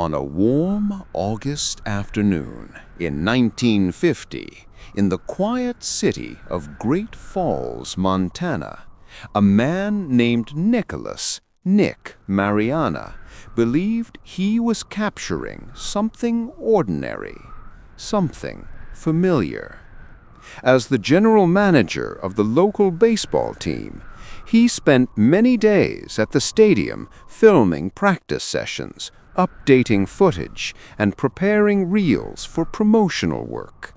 On a warm August afternoon in 1950, in the quiet city of Great Falls, Montana, a man named Nick Mariana, believed he was capturing something ordinary, something familiar. As the general manager of the local baseball team, he spent many days at the stadium filming practice sessions, updating footage, and preparing reels for promotional work.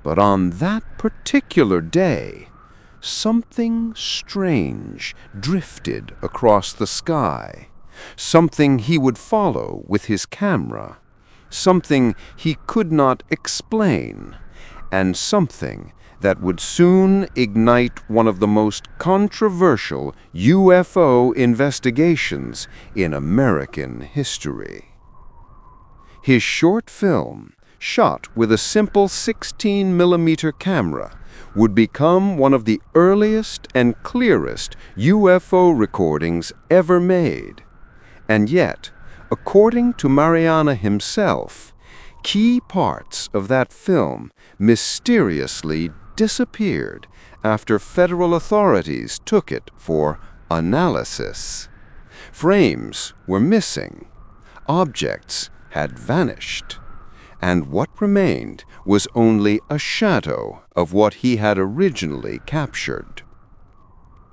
But on that particular day, something strange drifted across the sky, something he would follow with his camera, something he could not explain, and something that would soon ignite one of the most controversial UFO investigations in American history. His short film, shot with a simple 16mm camera, would become one of the earliest and clearest UFO recordings ever made. And yet, according to Mariana himself, key parts of that film mysteriously disappeared after federal authorities took it for analysis. Frames were missing, objects had vanished, and what remained was only a shadow of what he had originally captured.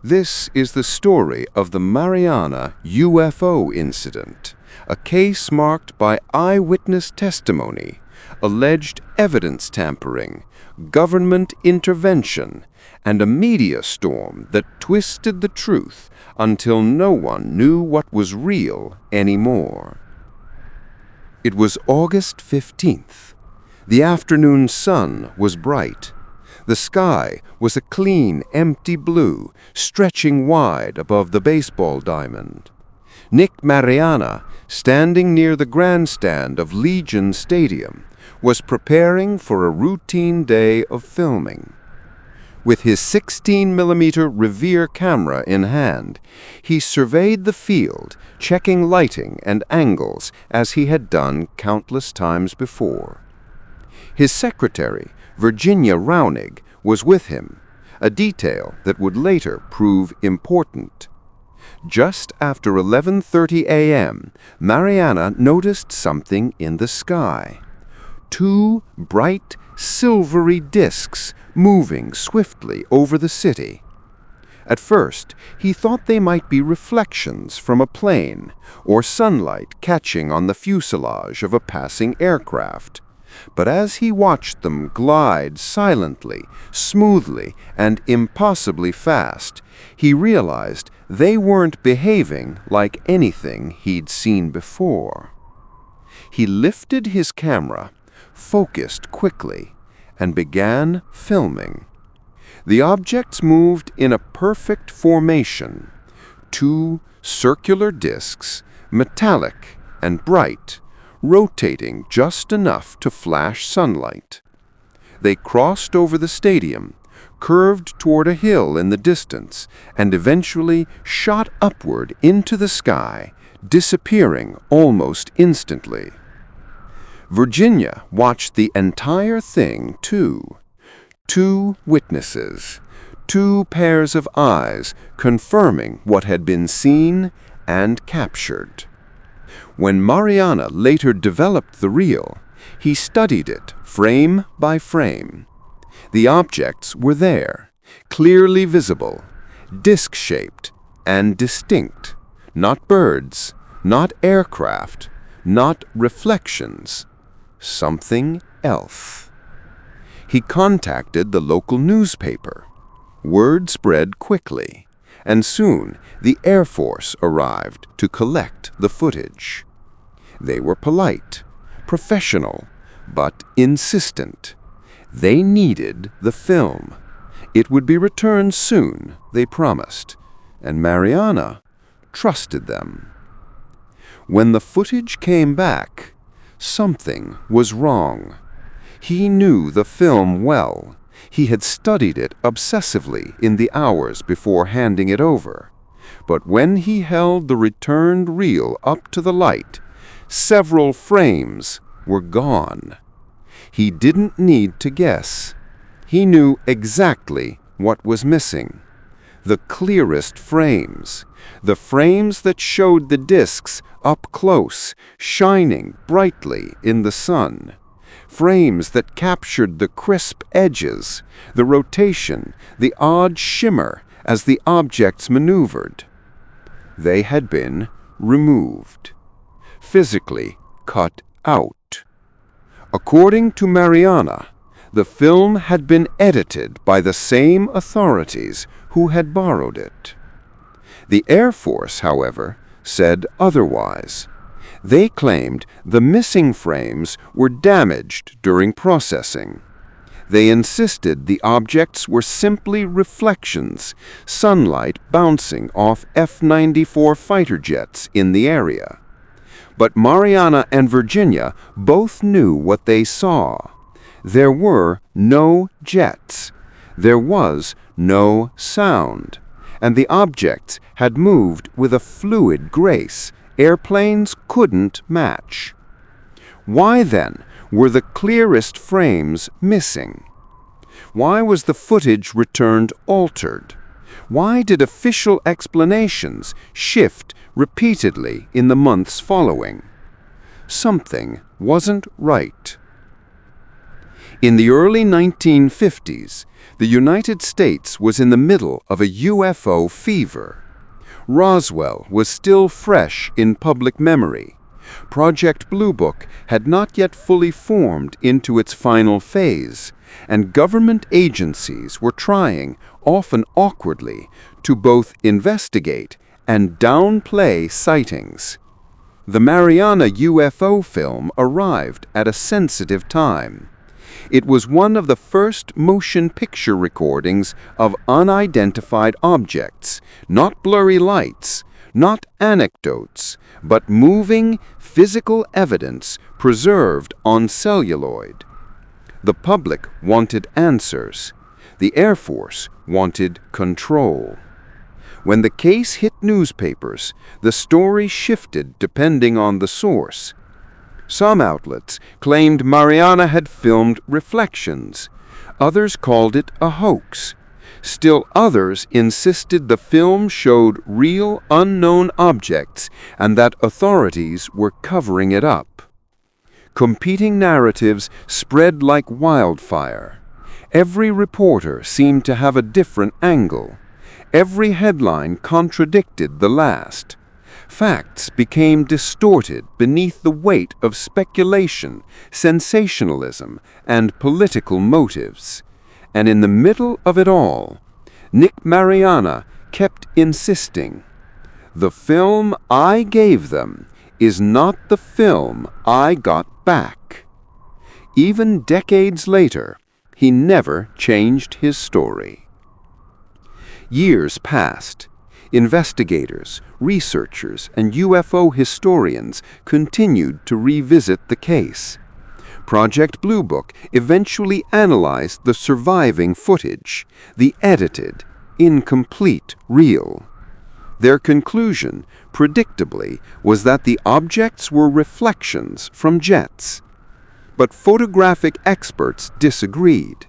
This is the story of the Mariana UFO Incident, a case marked by eyewitness testimony, alleged evidence tampering, government intervention, and a media storm that twisted the truth until no one knew what was real anymore. It was August 15th. The afternoon sun was bright. The sky was a clean, empty blue, stretching wide above the baseball diamond. Nick Mariana, standing near the grandstand of Legion Stadium, was preparing for a routine day of filming. With his 16mm Revere camera in hand, he surveyed the field, checking lighting and angles as he had done countless times before. His secretary, Virginia Raunig, was with him, a detail that would later prove important. Just after 11:30 a.m., Mariana noticed something in the sky. Two bright, silvery disks moving swiftly over the city. At first, he thought they might be reflections from a plane or sunlight catching on the fuselage of a passing aircraft. But as he watched them glide silently, smoothly, and impossibly fast, he realized they weren't behaving like anything he'd seen before. He lifted his camera, focused quickly, and began filming. The objects moved in a perfect formation. Two circular disks, metallic and bright, rotating just enough to flash sunlight. They crossed over the stadium, curved toward a hill in the distance, and eventually shot upward into the sky, disappearing almost instantly. Virginia watched the entire thing, too. Two witnesses, two pairs of eyes confirming what had been seen and captured. When Mariana later developed the reel, he studied it frame by frame. The objects were there, clearly visible, disc-shaped and distinct, not birds, not aircraft, not reflections. Something else. He contacted the local newspaper. Word spread quickly, and soon the Air Force arrived to collect the footage. They were polite, professional, but insistent. They needed the film. It would be returned soon, they promised, and Mariana trusted them. When the footage came back, something was wrong. He knew the film well. He had studied it obsessively in the hours before handing it over. But when he held the returned reel up to the light, several frames were gone. He didn't need to guess. He knew exactly what was missing. The clearest frames. The frames that showed the discs up close, shining brightly in the sun. Frames that captured the crisp edges, the rotation, the odd shimmer as the objects maneuvered. They had been removed, physically cut out. According to Mariana, the film had been edited by the same authorities who had borrowed it. The Air Force, however, said otherwise. They claimed the missing frames were damaged during processing. They insisted the objects were simply reflections, sunlight bouncing off F-94 fighter jets in the area. But Mariana and Virginia both knew what they saw. There were no jets. There was no sound. And the objects had moved with a fluid grace airplanes couldn't match. Why, then, were the clearest frames missing? Why was the footage returned altered? Why did official explanations shift repeatedly in the months following? Something wasn't right. In the early 1950s, the United States was in the middle of a UFO fever. Roswell was still fresh in public memory. Project Blue Book had not yet fully formed into its final phase, and government agencies were trying, often awkwardly, to both investigate and downplay sightings. The Mariana UFO film arrived at a sensitive time. It was one of the first motion picture recordings of unidentified objects, not blurry lights, not anecdotes, but moving, physical evidence preserved on celluloid. The public wanted answers. The Air Force wanted control. When the case hit newspapers, the story shifted depending on the source. Some outlets claimed Mariana had filmed reflections. Others called it a hoax. Still others insisted the film showed real unknown objects and that authorities were covering it up. Competing narratives spread like wildfire. Every reporter seemed to have a different angle. Every headline contradicted the last. Facts became distorted beneath the weight of speculation, sensationalism, and political motives. And in the middle of it all, Nick Mariana kept insisting, "The film I gave them is not the film I got back." Even decades later, he never changed his story. Years passed. Investigators, researchers, and UFO historians continued to revisit the case. Project Blue Book eventually analyzed the surviving footage, the edited, incomplete reel. Their conclusion, predictably, was that the objects were reflections from jets. But photographic experts disagreed.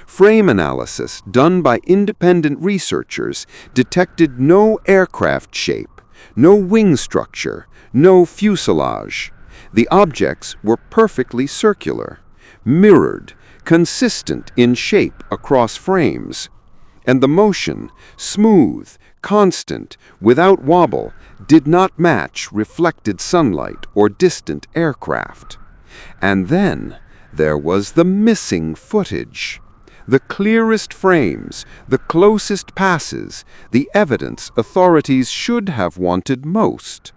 Frame analysis done by independent researchers detected no aircraft shape, no wing structure, no fuselage. The objects were perfectly circular, mirrored, consistent in shape across frames. And the motion, smooth, constant, without wobble, did not match reflected sunlight or distant aircraft. And then there was the missing footage. The clearest frames, the closest passes, the evidence authorities should have wanted most.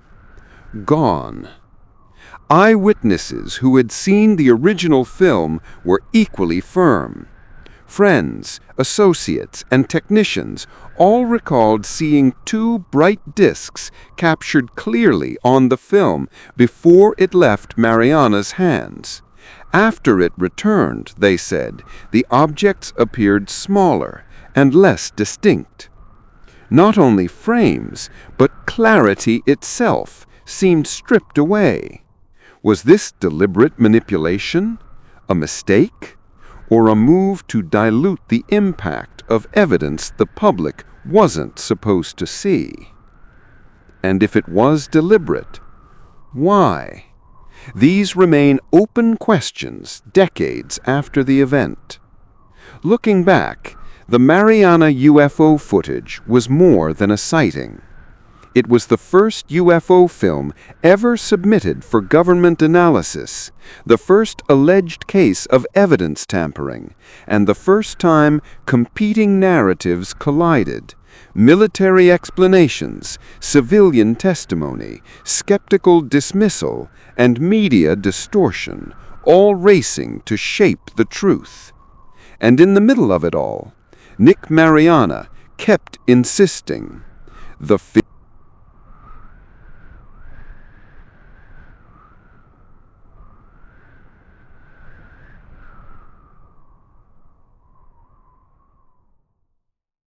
Gone. Eyewitnesses who had seen the original film were equally firm. Friends, associates, and technicians all recalled seeing two bright discs captured clearly on the film before it left Mariana's hands. After it returned, they said, the objects appeared smaller and less distinct. Not only frames, but clarity itself seemed stripped away. Was this deliberate manipulation, a mistake, or a move to dilute the impact of evidence the public wasn't supposed to see? And if it was deliberate, why? These remain open questions decades after the event. Looking back, the Mariana UFO footage was more than a sighting. It was the first UFO film ever submitted for government analysis, the first alleged case of evidence tampering, and the first time competing narratives collided. Military explanations, civilian testimony, skeptical dismissal, and media distortion, all racing to shape the truth. And in the middle of it all, Nick Mariana kept insisting. The